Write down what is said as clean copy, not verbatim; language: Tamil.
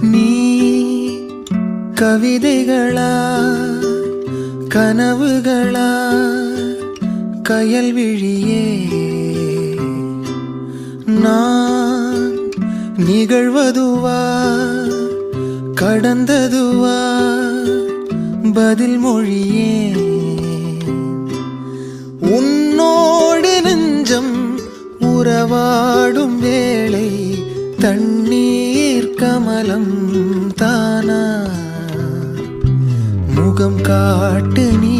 நீ கவிதைகளா கனவுகளா கயல் விழியே நான் நிகழ்வதுவா கடந்ததுவா பதில் மொழியே உன்னோடு நெஞ்சம் உறவாடும் வேளை தண்ணீர் கமலம் தானா முகம் காட்டு நீ